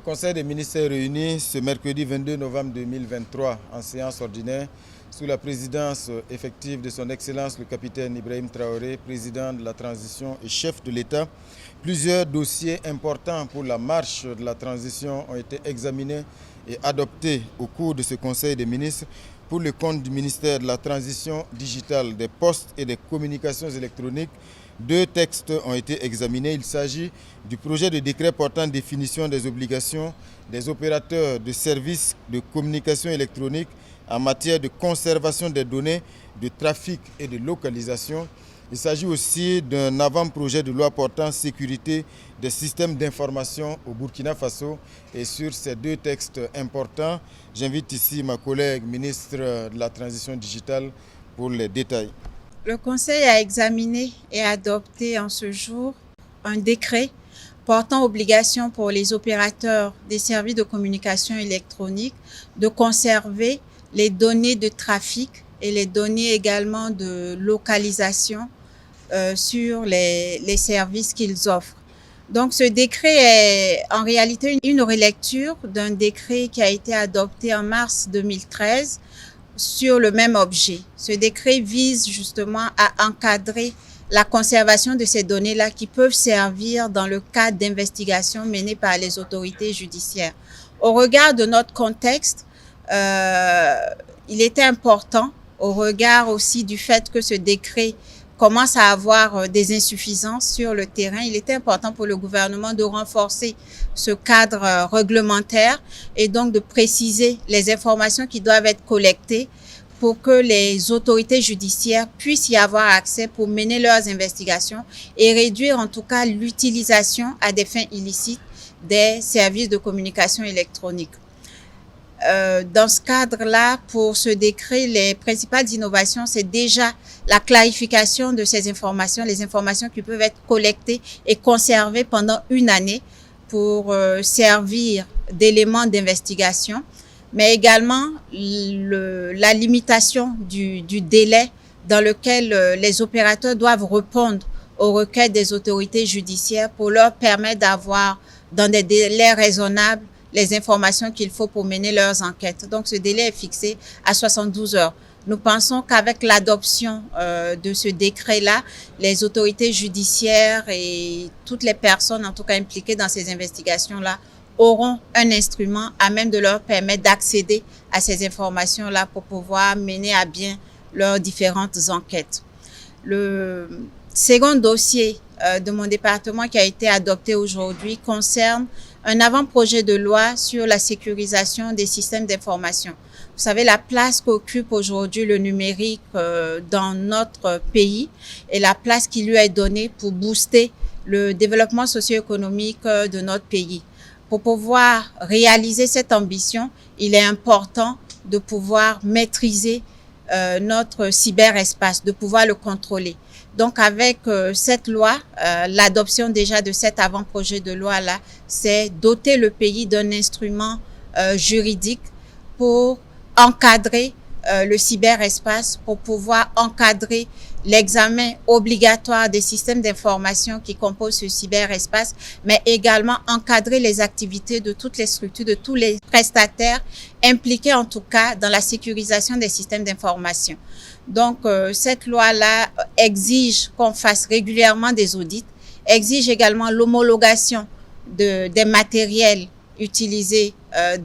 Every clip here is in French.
Conseil des ministres est réuni ce mercredi 22 novembre 2023 en séance ordinaire sous la présidence effective de son Excellence le capitaine Ibrahim Traoré, président de la transition et chef de l'État. Plusieurs dossiers importants pour la marche de la transition ont été examinés et adoptés au cours de ce Conseil des ministres. Pour le compte du ministère de la Transition digitale, des postes et des communications électroniques, 2 textes ont été examinés. Il s'agit du projet de décret portant définition des obligations des opérateurs de services de communication électronique en matière de conservation des données, de trafic et de localisation. Il s'agit aussi d'un avant-projet de loi portant sécurité des systèmes d'information au Burkina Faso. Et sur ces 2 textes importants, j'invite ici ma collègue ministre de la Transition digitale pour les détails. Le Conseil a examiné et adopté en ce jour un décret portant obligation pour les opérateurs des services de communication électronique de conserver les données de trafic et les données également de localisation sur les services qu'ils offrent. Donc ce décret est en réalité une relecture d'un décret qui a été adopté en mars 2013 sur le même objet. Ce décret vise justement à encadrer la conservation de ces données-là qui peuvent servir dans le cadre d'investigations menées par les autorités judiciaires. Au regard de notre contexte, il était important, au regard aussi du fait que ce décret commence à avoir des insuffisances sur le terrain, il était important pour le gouvernement de renforcer ce cadre réglementaire et donc de préciser les informations qui doivent être collectées pour que les autorités judiciaires puissent y avoir accès pour mener leurs investigations et réduire en tout cas l'utilisation à des fins illicites des services de communication électronique. Dans ce cadre-là, pour ce décret, les principales innovations, c'est déjà la clarification de ces informations, les informations qui peuvent être collectées et conservées pendant 1 année pour servir d'éléments d'investigation, mais également la limitation du délai dans lequel les opérateurs doivent répondre aux requêtes des autorités judiciaires pour leur permettre d'avoir, dans des délais raisonnables, les informations qu'il faut pour mener leurs enquêtes. Donc, ce délai est fixé à 72 heures. Nous pensons qu'avec l'adoption de ce décret-là, les autorités judiciaires et toutes les personnes, en tout cas impliquées dans ces investigations-là, auront un instrument à même de leur permettre d'accéder à ces informations-là pour pouvoir mener à bien leurs différentes enquêtes. Le second dossier de mon département qui a été adopté aujourd'hui concerne un avant-projet de loi sur la sécurisation des systèmes d'information. Vous savez, la place qu'occupe aujourd'hui le numérique dans notre pays et la place qui lui est donnée pour booster le développement socio-économique de notre pays. Pour pouvoir réaliser cette ambition, il est important de pouvoir maîtriser notre cyberespace, de pouvoir le contrôler. Donc, avec cette loi, l'adoption déjà de cet avant-projet de loi-là, c'est doter le pays d'un instrument juridique pour encadrer le cyberespace, pour pouvoir encadrer l'examen obligatoire des systèmes d'information qui composent ce cyberespace, mais également encadrer les activités de toutes les structures, de tous les prestataires impliqués en tout cas dans la sécurisation des systèmes d'information. Donc, cette loi-là exige qu'on fasse régulièrement des audits, exige également l'homologation des matériels utilisés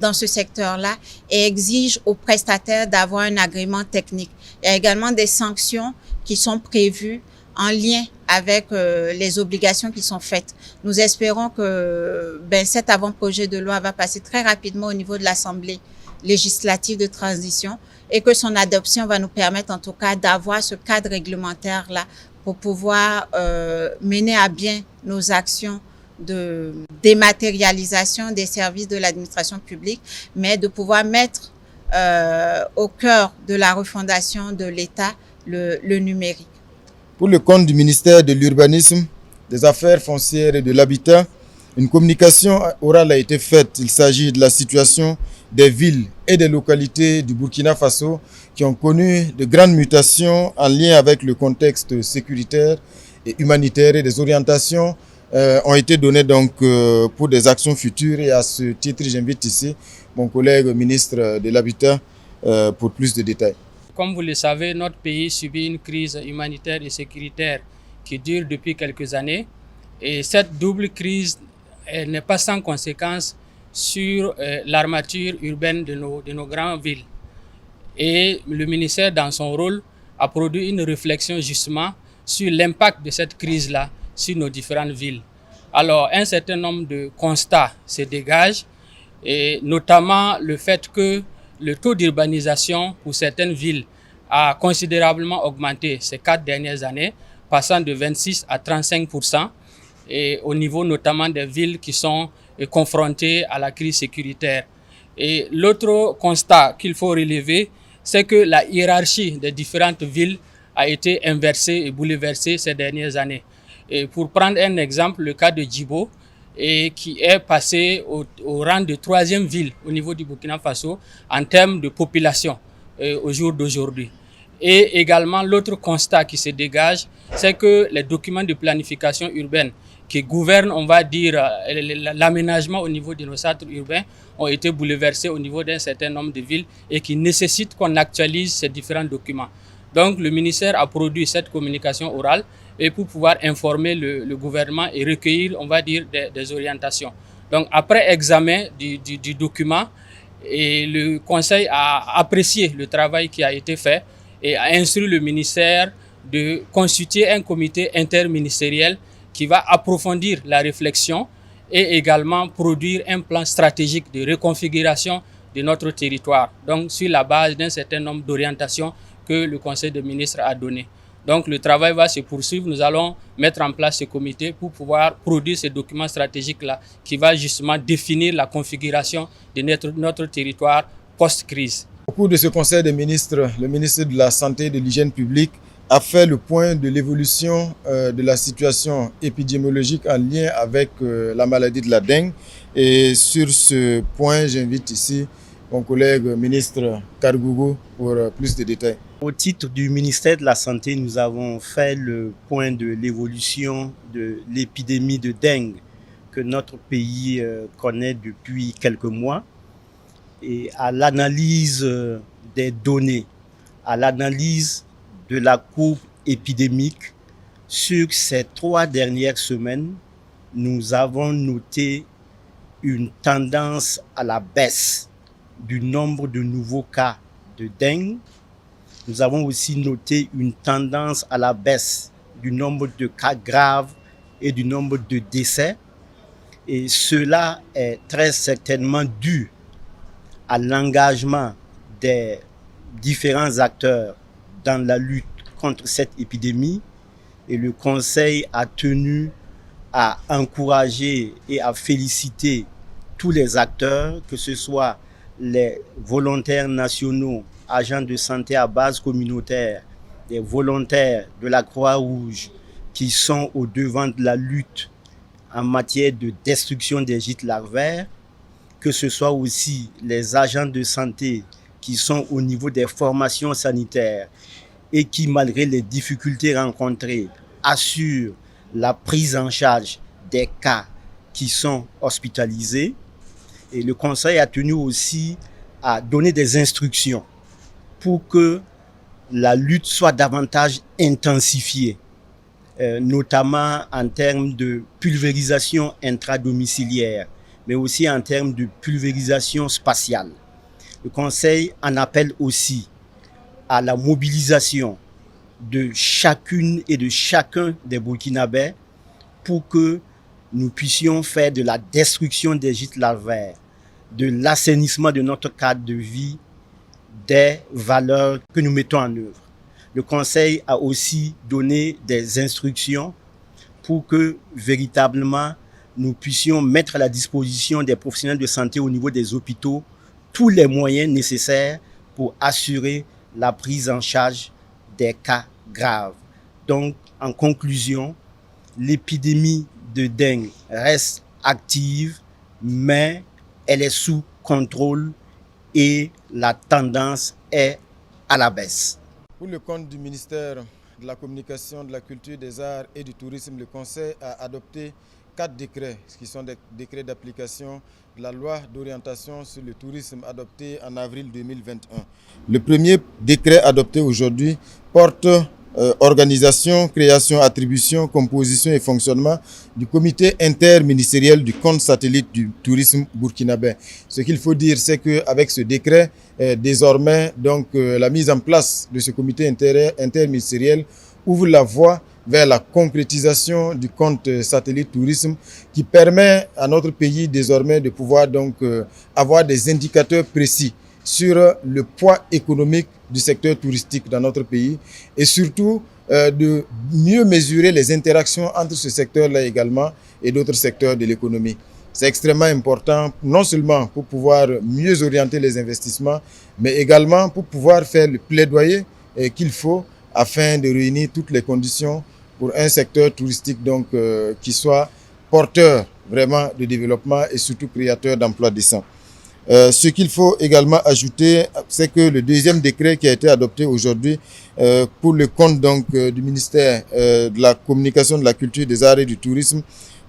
dans ce secteur-là et exige aux prestataires d'avoir un agrément technique. Il y a également des sanctions qui sont prévues en lien avec les obligations qui sont faites. Nous espérons que cet avant-projet de loi va passer très rapidement au niveau de l'Assemblée législative de transition et que son adoption va nous permettre en tout cas d'avoir ce cadre réglementaire-là pour pouvoir mener à bien nos actions de dématérialisation des services de l'administration publique, mais de pouvoir mettre au cœur de la refondation de l'État le numérique. Pour le compte du ministère de l'Urbanisme, des Affaires foncières et de l'Habitat, une communication orale a été faite. Il s'agit de la situation des villes et des localités du Burkina Faso qui ont connu de grandes mutations en lien avec le contexte sécuritaire et humanitaire et des orientations ont été donnés donc, pour des actions futures. Et à ce titre, j'invite ici mon collègue ministre de l'Habitat pour plus de détails. Comme vous le savez, notre pays subit une crise humanitaire et sécuritaire qui dure depuis quelques années. Et cette double crise n'est pas sans conséquence sur l'armature urbaine de nos grandes villes. Et le ministère, dans son rôle, a produit une réflexion justement sur l'impact de cette crise-là sur nos différentes villes. Alors, un certain nombre de constats se dégagent, et notamment le fait que le taux d'urbanisation pour certaines villes a considérablement augmenté ces 4 dernières années, passant de 26 à 35%, et au niveau notamment des villes qui sont confrontées à la crise sécuritaire. Et l'autre constat qu'il faut relever, c'est que la hiérarchie des différentes villes a été inversée et bouleversée ces dernières années. Et pour prendre un exemple, le cas de Djibo, et qui est passé au rang de 3e ville au niveau du Burkina Faso en termes de population au jour d'aujourd'hui. Et également, l'autre constat qui se dégage, c'est que les documents de planification urbaine qui gouvernent, on va dire, l'aménagement au niveau de nos centres urbains ont été bouleversés au niveau d'un certain nombre de villes et qui nécessitent qu'on actualise ces différents documents. Donc, le ministère a produit cette communication orale et pour pouvoir informer le gouvernement et recueillir, on va dire, des orientations. Donc, après examen du document, et le Conseil a apprécié le travail qui a été fait et a instruit le ministère de constituer un comité interministériel qui va approfondir la réflexion et également produire un plan stratégique de reconfiguration de notre territoire, donc sur la base d'un certain nombre d'orientations que le Conseil des ministres a données. Donc le travail va se poursuivre, nous allons mettre en place ce comité pour pouvoir produire ces documents stratégiques-là qui va justement définir la configuration de notre territoire post-crise. Au cours de ce Conseil des ministres, le ministre de la Santé et de l'Hygiène publique a fait le point de l'évolution de la situation épidémiologique en lien avec la maladie de la dengue. Et sur ce point, j'invite ici mon collègue ministre Kargougou pour plus de détails. Au titre du ministère de la Santé, nous avons fait le point de l'évolution de l'épidémie de dengue que notre pays connaît depuis quelques mois. Et à l'analyse des données, à l'analyse de la courbe épidémique, sur ces 3 dernières semaines, nous avons noté une tendance à la baisse du nombre de nouveaux cas de dengue. Nous avons aussi noté une tendance à la baisse du nombre de cas graves et du nombre de décès. Et cela est très certainement dû à l'engagement des différents acteurs dans la lutte contre cette épidémie. Et le Conseil a tenu à encourager et à féliciter tous les acteurs, que ce soit les volontaires nationaux, agents de santé à base communautaire, les volontaires de la Croix-Rouge qui sont au devant de la lutte en matière de destruction des gîtes larvaires, que ce soit aussi les agents de santé qui sont au niveau des formations sanitaires et qui, malgré les difficultés rencontrées, assurent la prise en charge des cas qui sont hospitalisés. Et le Conseil a tenu aussi à donner des instructions pour que la lutte soit davantage intensifiée, notamment en termes de pulvérisation intradomiciliaire, mais aussi en termes de pulvérisation spatiale. Le Conseil en appelle aussi à la mobilisation de chacune et de chacun des Burkinabés pour que nous puissions faire de la destruction des gîtes larvaires, de l'assainissement de notre cadre de vie, des valeurs que nous mettons en œuvre. Le Conseil a aussi donné des instructions pour que véritablement nous puissions mettre à la disposition des professionnels de santé au niveau des hôpitaux tous les moyens nécessaires pour assurer la prise en charge des cas graves. Donc, en conclusion, l'épidémie de dengue reste active, mais elle est sous contrôle et la tendance est à la baisse. Pour le compte du ministère de la Communication, de la Culture, des Arts et du Tourisme, le Conseil a adopté 4 décrets qui sont des décrets d'application de la loi d'orientation sur le tourisme adoptée en avril 2021. Le premier décret adopté aujourd'hui porte organisation, création, attribution, composition et fonctionnement du comité interministériel du compte satellite du tourisme burkinabé. Ce qu'il faut dire, c'est qu'avec ce décret, désormais, la mise en place de ce comité interministériel ouvre la voie vers la concrétisation du compte satellite tourisme qui permet à notre pays désormais de pouvoir avoir des indicateurs précis sur le poids économique du secteur touristique dans notre pays et surtout de mieux mesurer les interactions entre ce secteur-là également et d'autres secteurs de l'économie. C'est extrêmement important, non seulement pour pouvoir mieux orienter les investissements, mais également pour pouvoir faire le plaidoyer qu'il faut afin de réunir toutes les conditions pour un secteur touristique qui soit porteur vraiment de développement et surtout créateur d'emplois décents. Ce qu'il faut également ajouter, c'est que le deuxième décret qui a été adopté aujourd'hui pour le compte du ministère de la Communication, de la Culture, des Arts et du Tourisme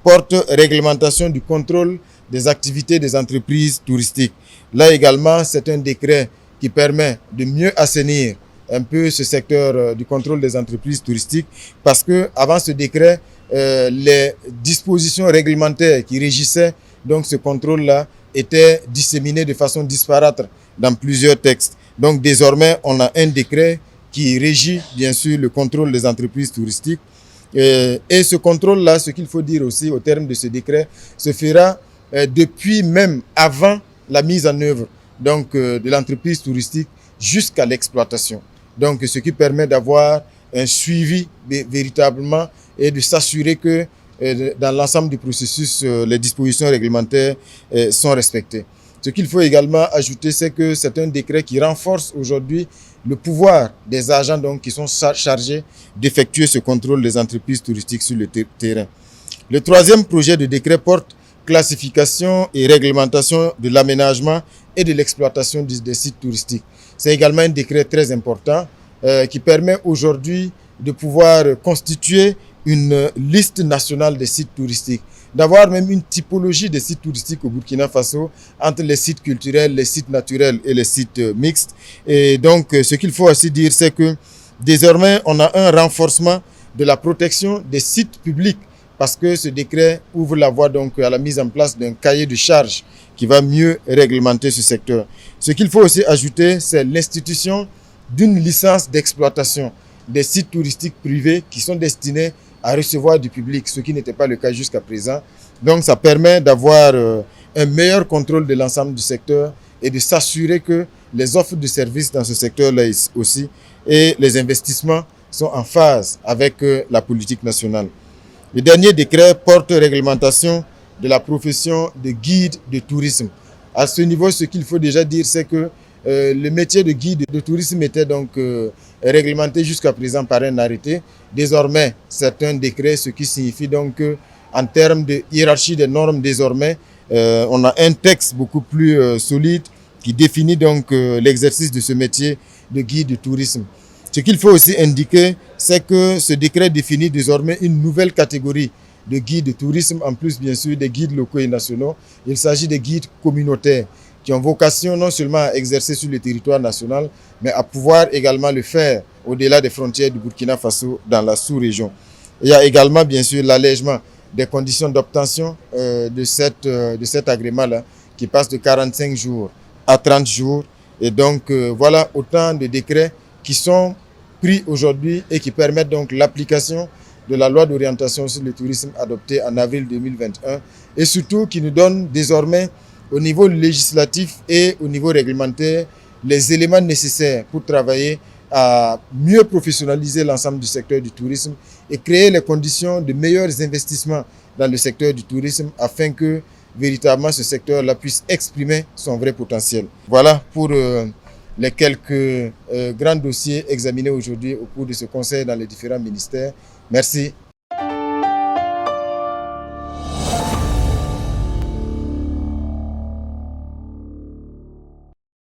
porte réglementation du contrôle des activités des entreprises touristiques. Là également, c'est un décret qui permet de mieux assainir un peu ce secteur du contrôle des entreprises touristiques parce que avant ce décret, les dispositions réglementaires qui régissaient ce contrôle-là étaient disséminées de façon disparate dans plusieurs textes. Donc désormais, on a un décret qui régit bien sûr le contrôle des entreprises touristiques. Et ce contrôle-là, ce qu'il faut dire aussi au terme de ce décret, se fera depuis même avant la mise en œuvre de l'entreprise touristique jusqu'à l'exploitation. Donc ce qui permet d'avoir un suivi véritablement et de s'assurer que dans l'ensemble du processus, les dispositions réglementaires sont respectées. Ce qu'il faut également ajouter, c'est que c'est un décret qui renforce aujourd'hui le pouvoir des agents qui sont chargés d'effectuer ce contrôle des entreprises touristiques sur le terrain. Le troisième projet de décret porte classification et réglementation de l'aménagement et de l'exploitation des sites touristiques. C'est également un décret très important qui permet aujourd'hui de pouvoir constituer une liste nationale des sites touristiques, d'avoir même une typologie des sites touristiques au Burkina Faso entre les sites culturels, les sites naturels et les sites mixtes. Et donc, ce qu'il faut aussi dire, c'est que désormais, on a un renforcement de la protection des sites publics parce que ce décret ouvre la voie à la mise en place d'un cahier de charges qui va mieux réglementer ce secteur. Ce qu'il faut aussi ajouter, c'est l'institution d'une licence d'exploitation des sites touristiques privés qui sont destinés à recevoir du public, ce qui n'était pas le cas jusqu'à présent. Donc ça permet d'avoir un meilleur contrôle de l'ensemble du secteur et de s'assurer que les offres de services dans ce secteur-là aussi et les investissements sont en phase avec la politique nationale. Le dernier décret porte réglementation de la profession de guide de tourisme. À ce niveau, ce qu'il faut déjà dire, c'est que le métier de guide de tourisme était réglementé jusqu'à présent par un arrêté. Désormais, c'est un décret, ce qui signifie en termes de hiérarchie des normes, désormais, on a un texte beaucoup plus solide qui définit l'exercice de ce métier de guide de tourisme. Ce qu'il faut aussi indiquer, c'est que ce décret définit désormais une nouvelle catégorie de guides de tourisme, en plus bien sûr des guides locaux et nationaux. Il s'agit des guides communautaires qui ont vocation non seulement à exercer sur le territoire national, mais à pouvoir également le faire au-delà des frontières du Burkina Faso dans la sous-région. Il y a également bien sûr l'allègement des conditions d'obtention de cet agrément-là qui passe de 45 jours à 30 jours. Et donc voilà autant de décrets qui sont pris aujourd'hui et qui permettent l'application de la loi d'orientation sur le tourisme adoptée en avril 2021 et surtout qui nous donne désormais au niveau législatif et au niveau réglementaire les éléments nécessaires pour travailler à mieux professionnaliser l'ensemble du secteur du tourisme et créer les conditions de meilleurs investissements dans le secteur du tourisme afin que véritablement ce secteur-là puisse exprimer son vrai potentiel. Voilà pour les quelques grands dossiers examinés aujourd'hui au cours de ce conseil dans les différents ministères. Merci.